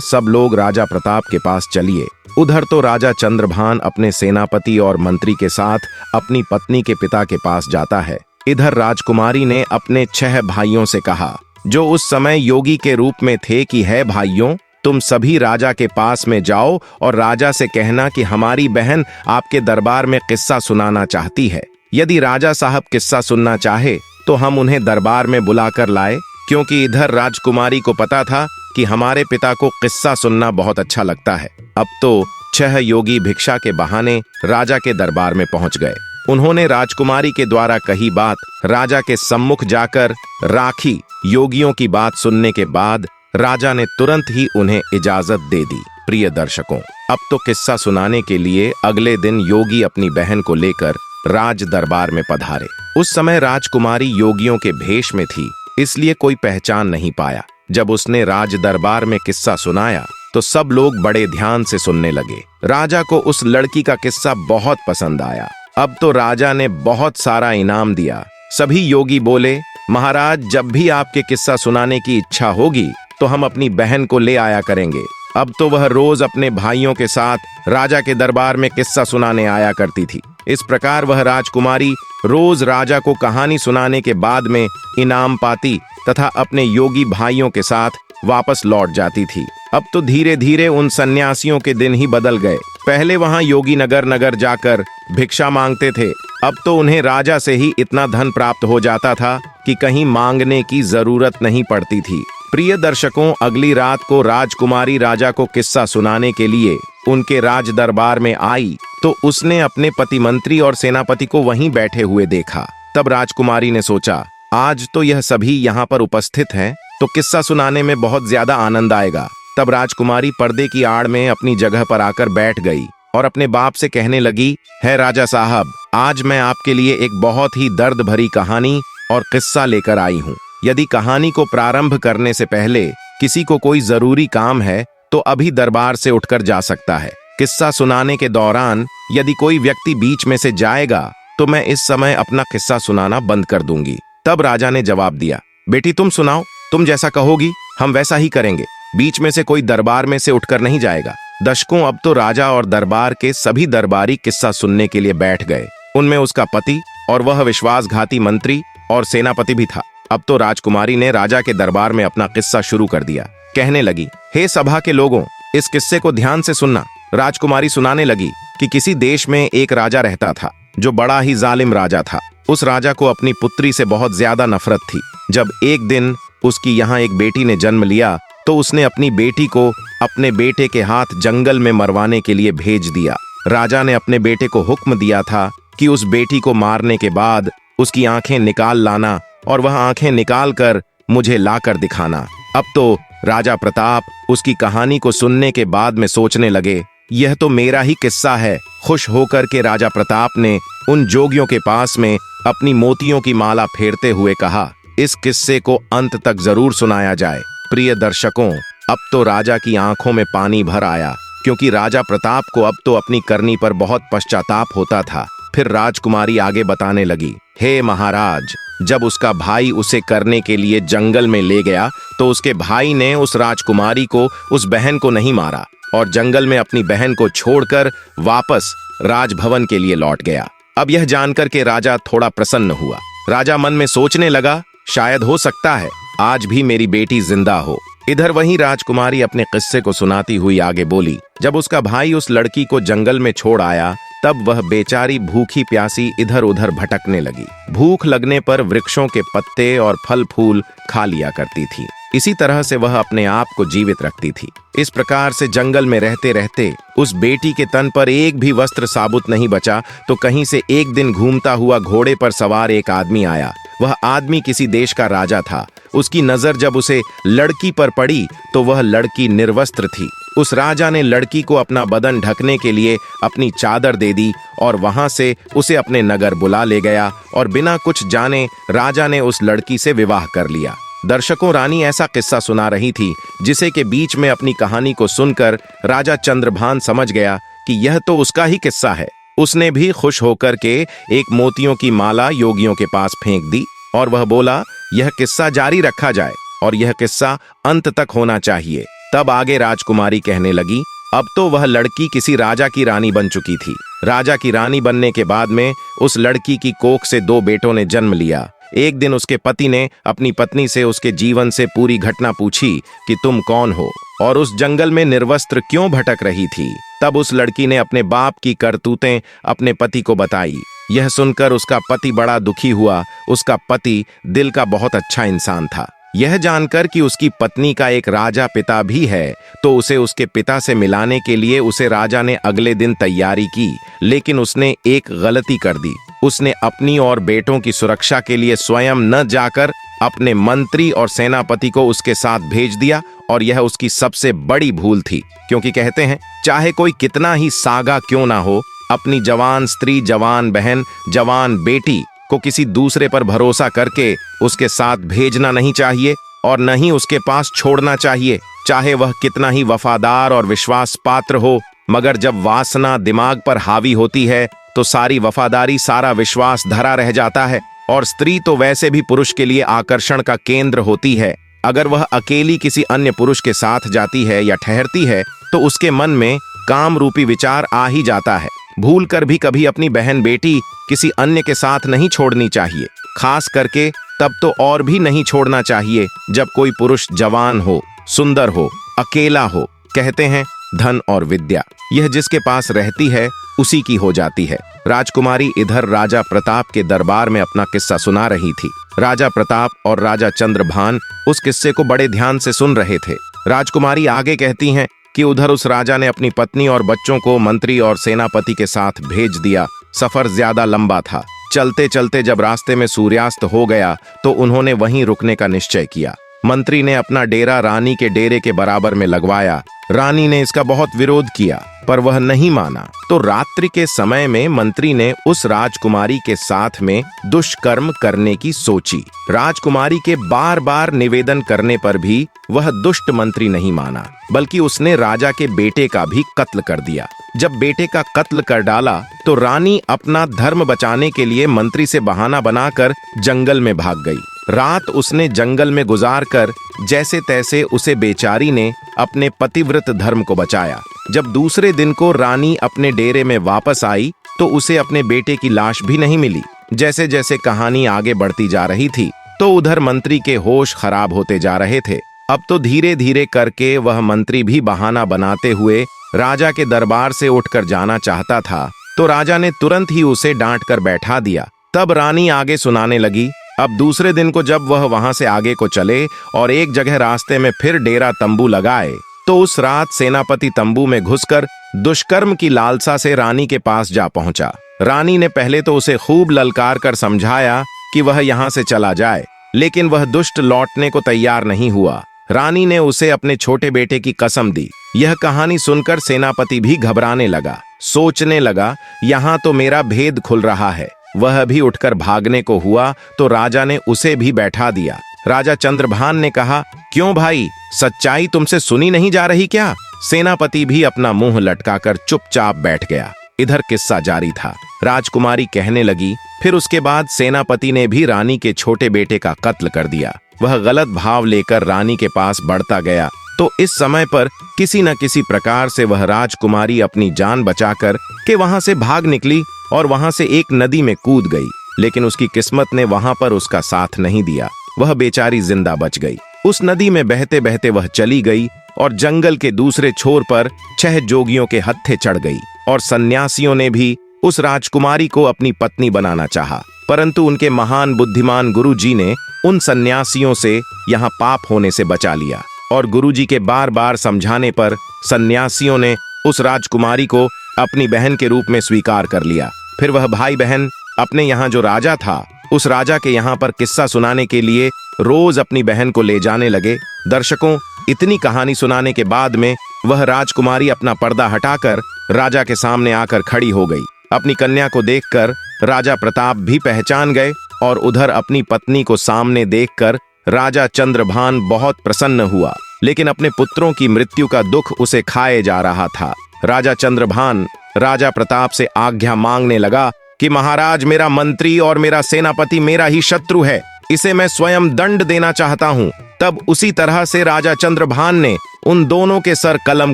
सब लोग राजा प्रताप के पास चलिए। उधर तो राजा चंद्रभान अपने सेनापति और मंत्री के साथ अपनी पत्नी के पिता के पास जाता है। इधर राजकुमारी ने अपने 6 भाइयों से कहा, जो उस समय योगी के रूप में थे, कि है भाइयों, तुम सभी राजा के पास में जाओ और राजा से कहना कि हमारी बहन आपके दरबार में किस्सा सुनाना चाहती है। यदि राजा साहब किस्सा सुनना चाहे तो हम उन्हें दरबार में बुलाकर लाए, क्योंकि इधर राजकुमारी को पता था कि हमारे पिता को किस्सा सुनना बहुत अच्छा लगता है। अब तो 6 योगी भिक्षा के बहाने राजा के दरबार में पहुंच गए। उन्होंने राजकुमारी के द्वारा कही बात राजा के सम्मुख जाकर राखी। योगियों की बात सुनने के बाद राजा ने तुरंत ही उन्हें इजाजत दे दी। प्रिय दर्शकों, अब तो किस्सा सुनाने के लिए अगले दिन योगी अपनी बहन को लेकर राज दरबार में पधारे। उस समय राजकुमारी योगियों के भेष में थी, इसलिए कोई पहचान नहीं पाया। जब उसने राज दरबार में किस्सा सुनाया तो सब लोग बड़े ध्यान से सुनने लगे। राजा को उस लड़की का किस्सा बहुत पसंद आया। अब तो राजा ने बहुत सारा इनाम दिया। सभी योगी बोले, महाराज, जब भी आपके किस्सा सुनाने की इच्छा होगी तो हम अपनी बहन को ले आया करेंगे। अब तो वह रोज अपने भाइयों के साथ राजा के दरबार में किस्सा सुनाने आया करती थी। इस प्रकार वह राजकुमारी रोज राजा को कहानी सुनाने के बाद में इनाम पाती तथा अपने योगी भाइयों के साथ वापस लौट जाती थी। अब तो धीरे धीरे उन सन्यासियों के दिन ही बदल गए। पहले वहां योगी नगर नगर जाकर भिक्षा मांगते थे, अब तो उन्हें राजा से ही इतना धन प्राप्त हो जाता था कि कहीं मांगने की जरूरत नहीं पड़ती थी। प्रिय दर्शकों, अगली रात को राजकुमारी राजा को किस्सा सुनाने के लिए उनके राज दरबार में आई तो उसने अपने पति मंत्री और सेनापति को वहीं बैठे हुए देखा। तब राजकुमारी ने सोचा, आज तो यह सभी यहाँ पर उपस्थित हैं, तो किस्सा सुनाने में बहुत ज्यादा आनंद आएगा। तब राजकुमारी पर्दे की आड़ में अपनी जगह पर आकर बैठ गई और अपने बाप से कहने लगी, है राजा साहब, आज मैं आपके लिए एक बहुत ही दर्द भरी कहानी और किस्सा लेकर आई हूँ। यदि कहानी को प्रारंभ करने से पहले किसी को कोई जरूरी काम है तो अभी दरबार से उठकर जा सकता है। किस्सा सुनाने के दौरान यदि कोई व्यक्ति बीच में से जाएगा तो मैं इस समय अपना किस्सा सुनाना बंद कर दूंगी। तब राजा ने जवाब दिया, बेटी तुम सुनाओ, तुम जैसा कहोगी हम वैसा ही करेंगे। बीच में से कोई दरबार में से उठकर नहीं जाएगा। दशकों अब तो राजा और दरबार के सभी दरबारी किस्सा सुनने के लिए बैठ गए। उनमें उसका पति और वह विश्वासघाती मंत्री और सेनापति भी था। अब तो राजकुमारी ने राजा के दरबार में अपना किस्सा शुरू कर दिया। कहने लगी, हे सभा के लोगों, इस किस्से को ध्यान से सुनना। राजकुमारी सुनाने लगी कि किसी देश में एक राजा रहता था जो बड़ा ही जालिम राजा था। उस राजा को अपनी पुत्री से बहुत ज्यादा नफरत थी। जब एक दिन उसकी यहाँ एक बेटी ने जन्म लिया तो उसने अपनी बेटी को अपने बेटे के हाथ जंगल में मरवाने के लिए भेज दिया। राजा ने अपने बेटे को हुक्म दिया था कि उस बेटी को मारने के बाद उसकी आंखें निकाल लाना और वह आंखें निकाल कर मुझे लाकर दिखाना। अब तो राजा प्रताप उसकी कहानी को सुनने के बाद में सोचने लगे, यह तो मेरा ही किस्सा है। खुश होकर के राजा प्रताप ने उन जोगियों के पास में अपनी मोतियों की माला फेरते हुए कहा, इस किस्से को अंत तक जरूर सुनाया जाए। प्रिय दर्शकों, अब तो राजा की आंखों में पानी भर आया, क्योंकि राजा प्रताप को अब तो अपनी करनी पर बहुत पश्चाताप होता था। फिर राजकुमारी आगे बताने लगी, हे महाराज, जब उसका भाई उसे करने के लिए जंगल में ले गया तो उसके भाई ने उस राजकुमारी को, उस बहन को नहीं मारा और जंगल में अपनी बहन को छोड़कर वापस राजभवन के लिए लौट गया। अब यह जानकर के राजा थोड़ा प्रसन्न हुआ। राजा मन में सोचने लगा, शायद हो सकता है आज भी मेरी बेटी जिंदा हो। इधर वहीं राजकुमारी अपने किस्से को सुनाती हुई आगे बोली, जब उसका भाई उस लड़की को जंगल में छोड़ आया तब वह बेचारी भूखी प्यासी इधर उधर भटकने लगी। भूख लगने पर वृक्षों के पत्ते और फल फूल खा लिया करती थी। इसी तरह से वह अपने आप को जीवित रखती थी। इस प्रकार से जंगल में रहते रहते उस बेटी के तन पर एक भी वस्त्र साबुत नहीं बचा तो कहीं से एक दिन घूमता हुआ घोड़े पर सवार एक आदमी आया। वह आदमी किसी देश का राजा था। उसकी नजर जब उसे लड़की पर पड़ी तो वह लड़की निर्वस्त्र थी। उस राजा ने लड़की को अपना बदन ढकने के लिए अपनी चादर दे दी और वहां से उसे अपने नगर बुला ले गया और बिना कुछ जाने राजा ने उस लड़की से विवाह कर लिया। दर्शकों, रानी ऐसा किस्सा सुना रही थी जिसे के बीच में अपनी कहानी को सुनकर राजा चंद्रभान समझ गया कि यह तो उसका ही किस्सा है। उसने भी खुश होकर के एक मोतियों की माला योगियों के पास फेंक दी और वह बोला, यह किस्सा जारी रखा जाए और यह किस्सा अंत तक होना चाहिए। तब आगे राजकुमारी कहने लगी, अब तो वह लड़की किसी राजा की रानी बन चुकी थी। राजा की रानी बनने के बाद में उस लड़की की कोख से 2 बेटों ने जन्म लिया। एक दिन उसके पति ने अपनी पत्नी से उसके जीवन से पूरी घटना पूछी कि तुम कौन हो और उस जंगल में निर्वस्त्र क्यों भटक रही थी। तब उस लड़की ने अपने बाप की करतूतें अपने पति को बताई। यह सुनकर उसका पति बड़ा दुखी हुआ। उसका पति दिल का बहुत अच्छा इंसान था। यह जानकर कि उसकी पत्नी का एक राजा पिता भी है तो उसे उसके पिता से मिलाने के लिए उसे राजा ने अगले दिन तैयारी की, लेकिन उसने एक गलती कर दी। उसने अपनी और बेटों की सुरक्षा के लिए स्वयं न जाकर अपने मंत्री और सेनापति को उसके साथ भेज दिया और यह उसकी सबसे बड़ी भूल थी, क्योंकि कहते हैं चाहे कोई कितना ही सागा क्यों ना हो, अपनी जवान स्त्री, जवान बहन, जवान बेटी को किसी दूसरे पर भरोसा करके उसके साथ भेजना नहीं चाहिए और न ही उसके पास छोड़ना चाहिए, चाहे वह कितना ही वफादार और विश्वास पात्र हो। मगर जब वासना दिमाग पर हावी होती है तो सारी वफादारी, सारा विश्वास धरा रह जाता है। और स्त्री तो वैसे भी पुरुष के लिए आकर्षण का केंद्र होती है। अगर वह अकेली किसी अन्य पुरुष के साथ जाती है या ठहरती है तो उसके मन में काम रूपी विचार आ ही जाता है। भूल कर भी कभी अपनी बहन बेटी किसी अन्य के साथ नहीं छोड़नी चाहिए, खास करके तब तो और भी नहीं छोड़ना चाहिए जब कोई पुरुष जवान हो, सुंदर हो, अकेला हो। कहते हैं धन और विद्या यह जिसके पास रहती है उसी की हो जाती है। राजकुमारी इधर राजा प्रताप के दरबार में अपना किस्सा सुना रही थी। राजा प्रताप और राजा चंद्रभान उस किस्से को बड़े ध्यान से सुन रहे थे। राजकुमारी आगे कहती हैं कि उधर उस राजा ने अपनी पत्नी और बच्चों को मंत्री और सेनापति के साथ भेज दिया। सफर ज्यादा लंबा था। चलते चलते जब रास्ते में सूर्यास्त हो गया तो उन्होंने वहीं रुकने का निश्चय किया। मंत्री ने अपना डेरा रानी के डेरे के बराबर में लगवाया। रानी ने इसका बहुत विरोध किया पर वह नहीं माना। तो रात्रि के समय में मंत्री ने उस राजकुमारी के साथ में दुष्कर्म करने की सोची। राजकुमारी के बार बार निवेदन करने पर भी वह दुष्ट मंत्री नहीं माना, बल्कि उसने राजा के बेटे का भी कत्ल कर दिया। जब बेटे का कत्ल कर डाला तो रानी अपना धर्म बचाने के लिए मंत्री से बहाना बनाकर जंगल में भाग गई। रात उसने जंगल में गुजार कर जैसे तैसे उसे बेचारी ने अपने पतिव्रत धर्म को बचाया। जब दूसरे दिन को रानी अपने डेरे में वापस आई तो उसे अपने बेटे की लाश भी नहीं मिली। जैसे जैसे कहानी आगे बढ़ती जा रही थी तो उधर मंत्री के होश खराब होते जा रहे थे। अब तो धीरे धीरे करके वह मंत्री भी बहाना बनाते हुए राजा के दरबार से उठकर जाना चाहता था तो राजा ने तुरंत ही उसे डांट कर बैठा दिया। तब रानी आगे सुनाने लगी। अब दूसरे दिन को जब वह वहां से आगे को चले और एक जगह रास्ते में फिर डेरा तंबू लगाए तो उस रात सेनापति तंबू में घुसकर दुष्कर्म की लालसा से रानी के पास जा पहुंचा। रानी ने पहले तो उसे खूब ललकार कर समझाया कि वह यहां से चला जाए, लेकिन वह दुष्ट लौटने को तैयार नहीं हुआ। रानी ने उसे अपने छोटे बेटे की कसम दी। यह कहानी सुनकर सेनापति भी घबराने लगा। सोचने लगा, यहाँ तो मेरा भेद खुल रहा है। वह भी उठकर भागने को हुआ तो राजा ने उसे भी बैठा दिया। राजा चंद्रभान ने कहा, क्यों भाई, सच्चाई तुमसे सुनी नहीं जा रही क्या? सेनापति भी अपना मुंह लटकाकर चुपचाप बैठ गया। इधर किस्सा जारी था। राजकुमारी कहने लगी, फिर उसके बाद सेनापति ने भी रानी के छोटे बेटे का कत्ल कर दिया। वह गलत भाव लेकर रानी के पास बढ़ता गया तो इस समय पर किसी न किसी प्रकार से वह राजकुमारी अपनी जान बचाकर के वहां से भाग निकली और वहां से एक नदी में कूद गई। लेकिन उसकी किस्मत ने वहां पर उसका साथ नहीं दिया। वह बेचारी जिंदा बच गई। उस नदी में बहते बहते वह चली गई और जंगल के दूसरे छोर पर 6 जोगियों के हत्थे चढ़ गई। और सन्यासियों ने भी उस राजकुमारी को अपनी पत्नी बनाना चाहा, परंतु उनके महान बुद्धिमान गुरुजी ने उन सन्यासियों से यहाँ पाप होने से बचा लिया। और गुरुजी के बार बार समझाने पर सन्यासियों ने उस राजकुमारी को अपनी बहन के रूप में स्वीकार कर लिया। फिर वह भाई बहन अपने यहाँ जो राजा था उस राजा के यहाँ पर किस्सा सुनाने के लिए रोज अपनी बहन को ले जाने लगे। दर्शकों, इतनी कहानी सुनाने के बाद में वह राजकुमारी अपना पर्दा हटाकर राजा के सामने आकर खड़ी हो गई। अपनी कन्या को देखकर राजा प्रताप भी पहचान गए और उधर अपनी पत्नी को सामने देखकर राजा चंद्रभान बहुत प्रसन्न हुआ, लेकिन अपने पुत्रों की मृत्यु का दुख उसे खाए जा रहा था। राजा चंद्रभान राजा प्रताप से आज्ञा मांगने लगा कि महाराज, मेरा मंत्री और मेरा सेनापति मेरा ही शत्रु है, इसे मैं स्वयं दंड देना चाहता हूं। तब उसी तरह से राजा चंद्रभान ने उन दोनों के सर कलम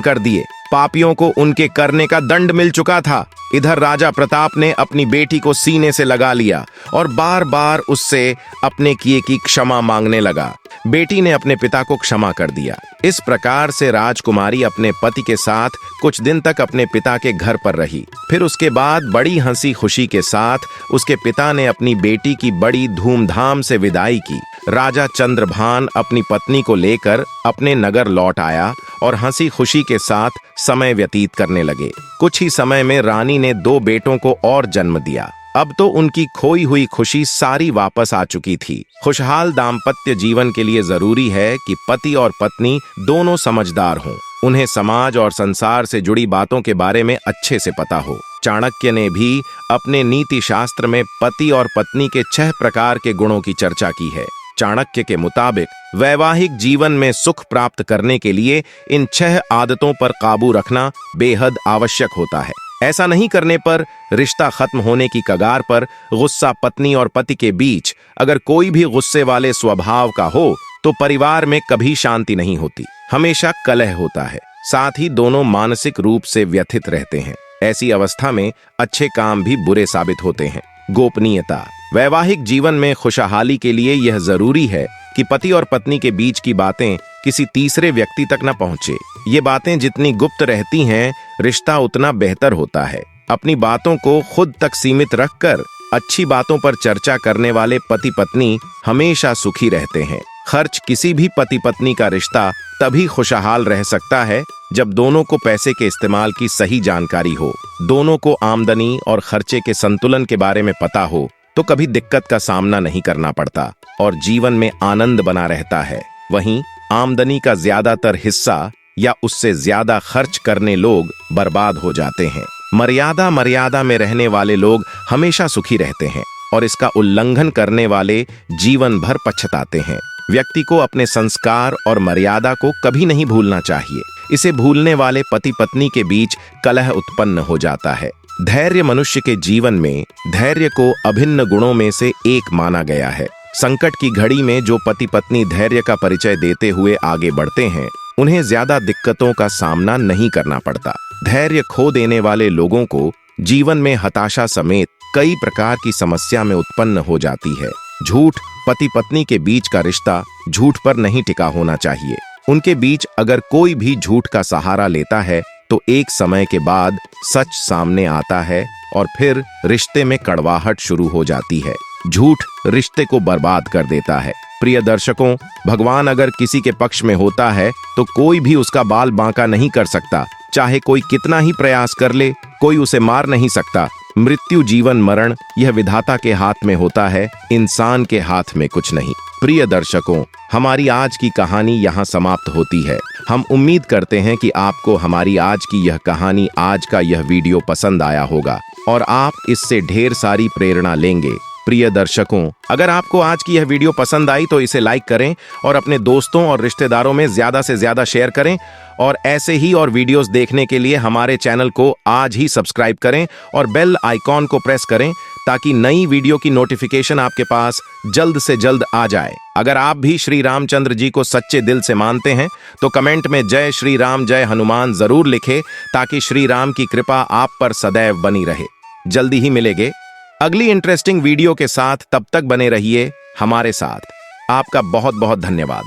कर दिए। पापियों को उनके करने का दंड मिल चुका था। इधर राजा प्रताप ने अपनी बेटी को सीने से लगा लिया और बार बार उससे अपने किए की क्षमा मांगने लगा। बेटी ने अपने पिता को क्षमा कर दिया। इस प्रकार से राजकुमारी अपने पति के साथ कुछ दिन तक अपने पिता के घर पर रही। फिर उसके बाद बड़ी हंसी खुशी के साथ उसके पिता ने अपनी बेटी की बड़ी धूमधाम से विदाई की। राजा चंद्रभान अपनी पत्नी को लेकर अपने नगर लौट आया और हंसी खुशी के साथ समय व्यतीत करने लगे। कुछ ही समय में रानी ने 2 बेटों को और जन्म दिया। अब तो उनकी खोई हुई खुशी सारी वापस आ चुकी थी। खुशहाल दाम्पत्य जीवन के लिए जरूरी है कि पति और पत्नी दोनों समझदार हों। उन्हें समाज और संसार से जुड़ी बातों के बारे में अच्छे से पता हो। चाणक्य ने भी अपने नीति शास्त्र में पति और पत्नी के 6 प्रकार के गुणों की चर्चा की है। चाणक्य के मुताबिक वैवाहिक जीवन में सुख प्राप्त करने के लिए इन 6 आदतों पर काबू रखना बेहद आवश्यक होता है। ऐसा नहीं करने पर रिश्ता खत्म होने की कगार पर गुस्सा पत्नी और पति के बीच अगर कोई भी गुस्से वाले स्वभाव का हो तो परिवार में कभी शांति नहीं होती, हमेशा कलह होता है। साथ ही दोनों मानसिक रूप से व्यथित रहते हैं। ऐसी अवस्था में अच्छे काम भी बुरे साबित होते हैं। गोपनीयता। वैवाहिक जीवन में खुशहाली के लिए यह जरूरी है कि पति और पत्नी के बीच की बातें किसी तीसरे व्यक्ति तक न पहुंचे। ये बातें जितनी गुप्त रहती हैं, रिश्ता उतना बेहतर होता है। अपनी बातों को खुद तक सीमित रखकर अच्छी बातों पर चर्चा करने वाले पति पत्नी हमेशा सुखी रहते हैं। खर्च। किसी भी पति पत्नी का रिश्ता तभी खुशहाल रह सकता है जब दोनों को पैसे के इस्तेमाल की सही जानकारी हो, दोनों को आमदनी और खर्चे के संतुलन के बारे में पता हो, तो कभी दिक्कत का सामना नहीं करना पड़ता और जीवन में आनंद बना रहता है। वहीं आमदनी का ज्यादातर हिस्सा या उससे ज्यादा खर्च करने लोग बर्बाद हो जाते हैं। मर्यादा में रहने वाले लोग हमेशा सुखी रहते हैं और इसका उल्लंघन करने वाले जीवन भर पछताते हैं। व्यक्ति को अपने संस्कार और मर्यादा को कभी नहीं भूलना चाहिए। इसे भूलने वाले पति पत्नी के बीच कलह उत्पन्न हो जाता है। धैर्य। मनुष्य के जीवन में धैर्य को अभिन्न गुणों में से एक माना गया है। संकट की घड़ी में जो पति पत्नी धैर्य का परिचय देते हुए आगे बढ़ते हैं, उन्हें ज्यादा दिक्कतों का सामना नहीं करना पड़ता। धैर्य खो देने वाले लोगों को जीवन में हताशा समेत कई प्रकार की समस्या में उत्पन्न हो जाती है। झूठ। पति पत्नी के बीच का रिश्ता झूठ पर नहीं टिका होना चाहिए। उनके बीच अगर कोई भी झूठ का सहारा लेता है तो एक समय के बाद सच सामने आता है और फिर रिश्ते में कड़वाहट शुरू हो जाती है। झूठ रिश्ते को बर्बाद कर देता है। प्रिय दर्शकों, भगवान अगर किसी के पक्ष में होता है तो कोई भी उसका बाल बांका नहीं कर सकता। चाहे कोई कितना ही प्रयास कर ले, कोई उसे मार नहीं सकता। मृत्यु, जीवन, मरण यह विधाता के हाथ में होता है, इंसान के हाथ में कुछ नहीं। प्रिय दर्शकों, हमारी आज की कहानी यहाँ समाप्त होती है। हम उम्मीद करते हैं कि आपको हमारी आज की यह कहानी, आज का यह वीडियो पसंद आया होगा और आप इससे ढेर सारी प्रेरणा लेंगे। प्रिय दर्शकों, अगर आपको आज की यह वीडियो पसंद आई तो इसे लाइक करें और अपने दोस्तों और रिश्तेदारों में ज्यादा से ज्यादा शेयर करें और ऐसे ही और वीडियोस देखने के लिए हमारे चैनल को आज ही सब्सक्राइब करें और बेल आइकॉन को प्रेस करें ताकि नई वीडियो की नोटिफिकेशन आपके पास जल्द से जल्द आ जाए। अगर आप भी श्री रामचंद्र जी को सच्चे दिल से मानते हैं तो कमेंट में जय श्री राम, जय हनुमान जरूर लिखें ताकि श्री राम की कृपा आप पर सदैव बनी रहे। जल्दी ही मिलेंगे अगली इंटरेस्टिंग वीडियो के साथ। तब तक बने रहिए हमारे साथ। आपका बहुत बहुत धन्यवाद।